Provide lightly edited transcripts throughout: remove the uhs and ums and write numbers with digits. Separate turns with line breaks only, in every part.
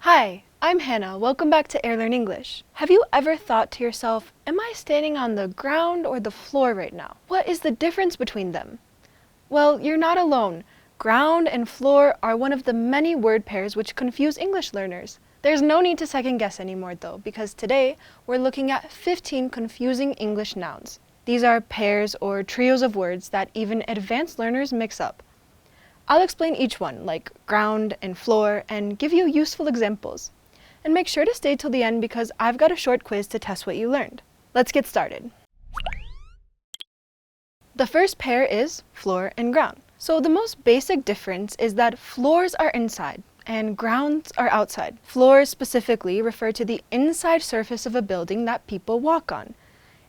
Hi, I'm Hannah. Welcome back to Airlearn English. Have you ever thought to yourself, am I standing on the ground or the floor right now? What is the difference between them? Well, you're not alone. Ground and floor are one of the many word pairs which confuse English learners. There's no need to second guess anymore though, because today we're looking at 15 confusing English nouns. These are pairs or trios of words that even advanced learners mix up. I'll explain each one, like ground and floor, and give you useful examples. And make sure to stay till the end because I've got a short quiz to test what you learned. Let's get started. The first pair is floor and ground. So the most basic difference is that floors are inside and grounds are outside. Floors specifically refer to the inside surface of a building that people walk on.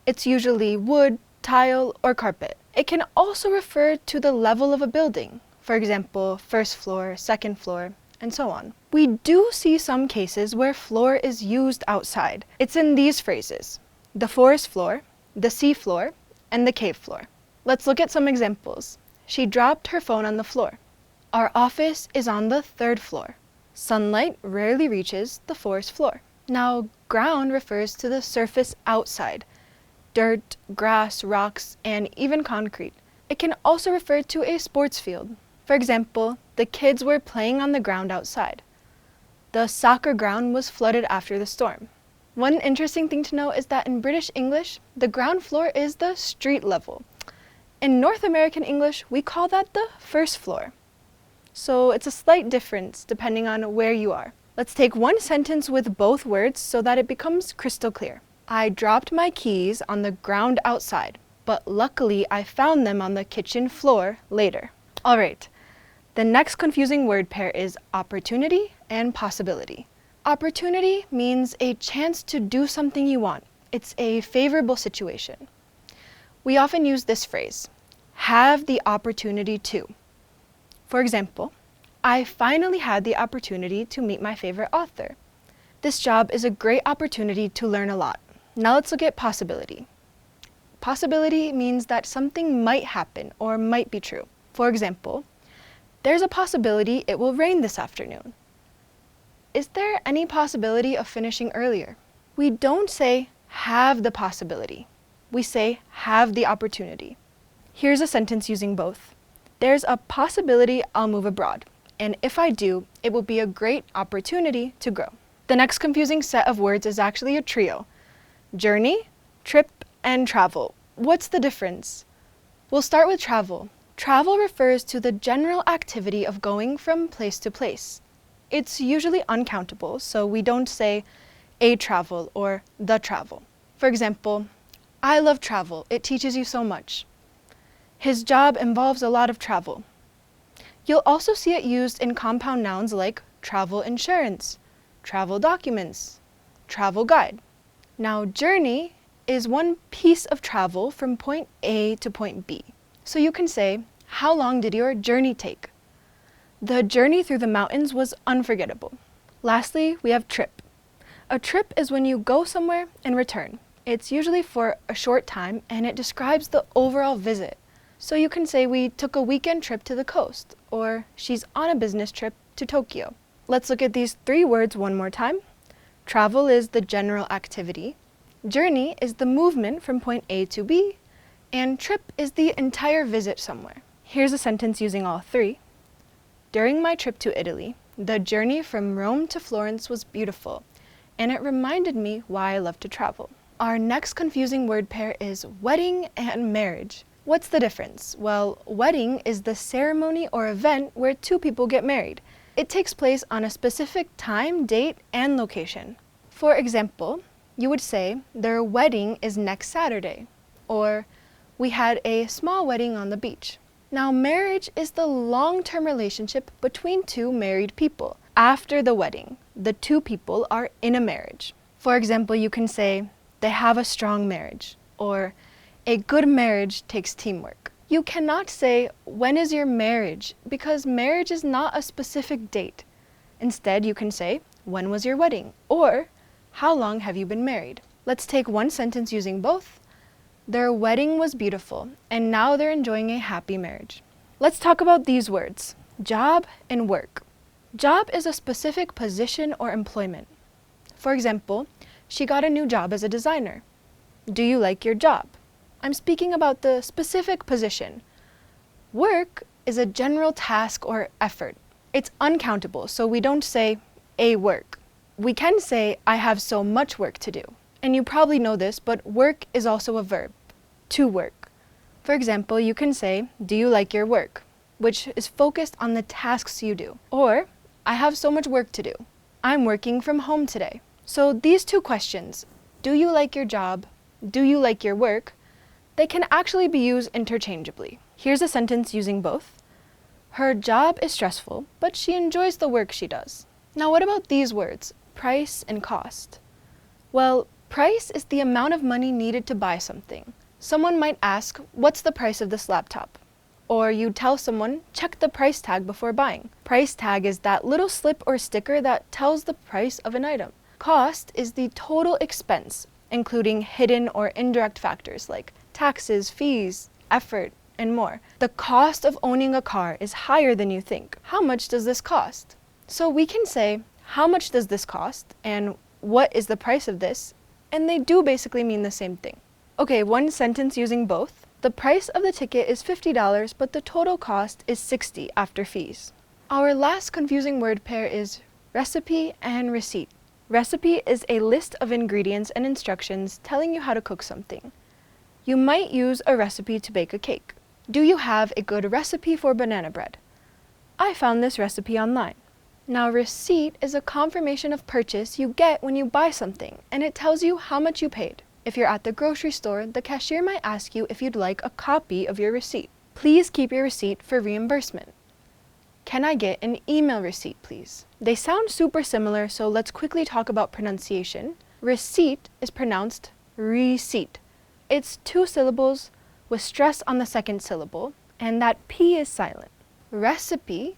It's usually wood, tile, or carpet. It can also refer to the level of a building. For example, first floor, second floor, and so on. We do see some cases where floor is used outside. It's in these phrases: the forest floor, the sea floor, and the cave floor. Let's look at some examples. She dropped her phone on the floor. Our office is on the third floor. Sunlight rarely reaches the forest floor. Now, ground refers to the surface outside: dirt, grass, rocks, and even concrete. It can also refer to a sports field. For example, the kids were playing on the ground outside. The soccer ground was flooded after the storm. One interesting thing to know is that in British English, the ground floor is the street level. In North American English, we call that the first floor. So it's a slight difference depending on where you are. Let's take one sentence with both words so that it becomes crystal clear. I dropped my keys on the ground outside, but luckily I found them on the kitchen floor later. All right. The next confusing word pair is opportunity and possibility. Opportunity means a chance to do something you want. It's a favorable situation. We often use this phrase, have the opportunity to. For example, I finally had the opportunity to meet my favorite author. This job is a great opportunity to learn a lot. Now let's look at possibility. Possibility means that something might happen or might be true. For example, there's a possibility it will rain this afternoon. Is there any possibility of finishing earlier? We don't say have the possibility. We say have the opportunity. Here's a sentence using both. There's a possibility I'll move abroad, and if I do, it will be a great opportunity to grow. The next confusing set of words is actually a trio: journey, trip, and travel. What's the difference? We'll start with travel. Travel refers to the general activity of going from place to place. It's usually uncountable, so we don't say a travel or the travel. For example, I love travel. It teaches you so much. His job involves a lot of travel. You'll also see it used in compound nouns like travel insurance, travel documents, travel guide. Now, journey is one piece of travel from point A to point B. So you can say, how long did your journey take? The journey through the mountains was unforgettable. Lastly, we have trip. A trip is when you go somewhere and return. It's usually for a short time and it describes the overall visit. So you can say we took a weekend trip to the coast, or she's on a business trip to Tokyo. Let's look at these three words one more time. Travel is the general activity. Journey is the movement from point A to B. And trip is the entire visit somewhere. Here's a sentence using all three. During my trip to Italy, the journey from Rome to Florence was beautiful, and it reminded me why I love to travel. Our next confusing word pair is wedding and marriage. What's the difference? Well, wedding is the ceremony or event where two people get married. It takes place on a specific time, date, and location. For example, you would say their wedding is next Saturday, or we had a small wedding on the beach. Now, marriage is the long-term relationship between two married people. After the wedding, the two people are in a marriage. For example, you can say, they have a strong marriage, or a good marriage takes teamwork. You cannot say, when is your marriage? Because marriage is not a specific date. Instead, you can say, when was your wedding? Or, how long have you been married? Let's take one sentence using both. Their wedding was beautiful, and now they're enjoying a happy marriage. Let's talk about these words, job and work. Job is a specific position or employment. For example, she got a new job as a designer. Do you like your job? I'm speaking about the specific position. Work is a general task or effort. It's uncountable, so we don't say a work. We can say, I have so much work to do. And you probably know this, but work is also a verb, to work. For example, you can say, do you like your work? Which is focused on the tasks you do. Or, I have so much work to do. I'm working from home today. So these two questions, do you like your job? Do you like your work? They can actually be used interchangeably. Here's a sentence using both. Her job is stressful, but she enjoys the work she does. Now what about these words, price and cost? Well, price is the amount of money needed to buy something. Someone might ask, what's the price of this laptop? Or you tell someone, check the price tag before buying. Price tag is that little slip or sticker that tells the price of an item. Cost is the total expense, including hidden or indirect factors like taxes, fees, effort, and more. The cost of owning a car is higher than you think. How much does this cost? So we can say, how much does this cost? And what is the price of this? And they do basically mean the same thing. Okay, one sentence using both. The price of the ticket is $50, but the total cost is $60 after fees. Our last confusing word pair is recipe and receipt. Recipe is a list of ingredients and instructions telling you how to cook something. You might use a recipe to bake a cake. Do you have a good recipe for banana bread? I found this recipe online. Now, receipt is a confirmation of purchase you get when you buy something, and it tells you how much you paid. If you're at the grocery store, the cashier might ask you if you'd like a copy of your receipt. Please keep your receipt for reimbursement. Can I get an email receipt, please? They sound super similar, so let's quickly talk about pronunciation. Receipt is pronounced receipt. It's 2 syllables with stress on the second syllable, and that P is silent. Recipe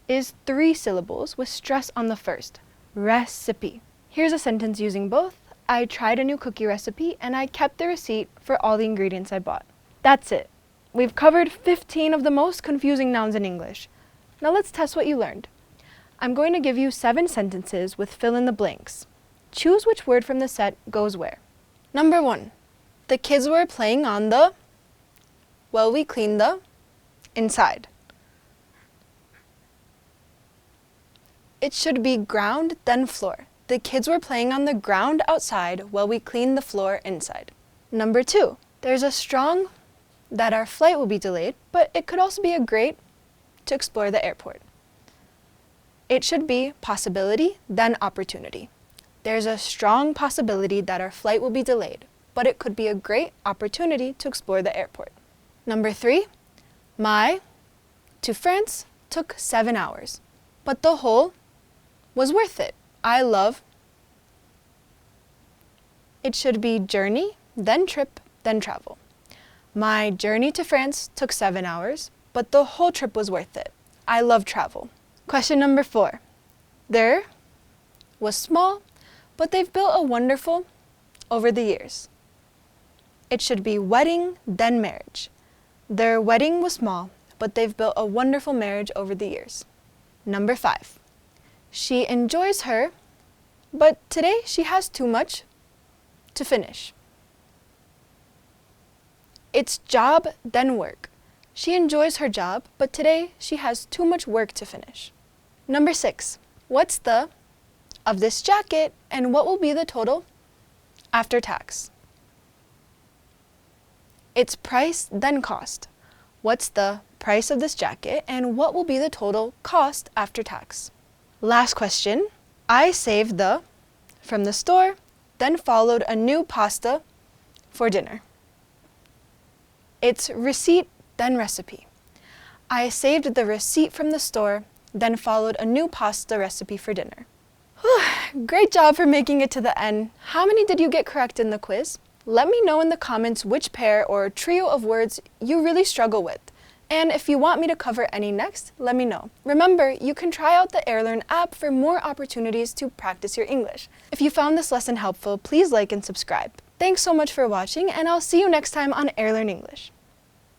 is 3 syllables with stress on the first. Recipe. Here's a sentence using both. I tried a new cookie recipe and I kept the receipt for all the ingredients I bought. That's it. We've covered 15 of the most confusing nouns in English. Now let's test what you learned. I'm going to give you 7 sentences with fill in the blanks. Choose which word from the set goes where. Number 1. The kids were playing on the, well, we cleaned the inside. It should be ground, then floor. The kids were playing on the ground outside while we cleaned the floor inside. Number 2. There's a strong that our flight will be delayed, but it could also be a great to explore the airport. It should be possibility, then opportunity. There's a strong possibility that our flight will be delayed, but it could be a great opportunity to explore the airport. Number 3. My to France took 7 hours, but the whole was worth it. I love. It should be journey, then trip, then travel. My journey to France took 7 hours, but the whole trip was worth it. I love travel. Question number 4. There was small, but they've built a wonderful over the years. It should be wedding, then marriage. Their wedding was small, but they've built a wonderful marriage over the years. Number 5. She enjoys her, but today she has too much to finish. It's job, then work. She enjoys her job, but today she has too much work to finish. Number 6. What's the of this jacket, and what will be the total after tax? It's price, then cost. What's the price of this jacket, and what will be the total cost after tax? Last question. I saved the from the store, then followed a new pasta for dinner. It's receipt, then recipe. I saved the receipt from the store, then followed a new pasta recipe for dinner. Great job for making it to the end. How many did you get correct in the quiz? Let me know in the comments which pair or trio of words you really struggle with. And if you want me to cover any next, let me know. Remember, you can try out the Airlearn app for more opportunities to practice your English. If you found this lesson helpful, please like and subscribe. Thanks so much for watching, and I'll see you next time on Airlearn English.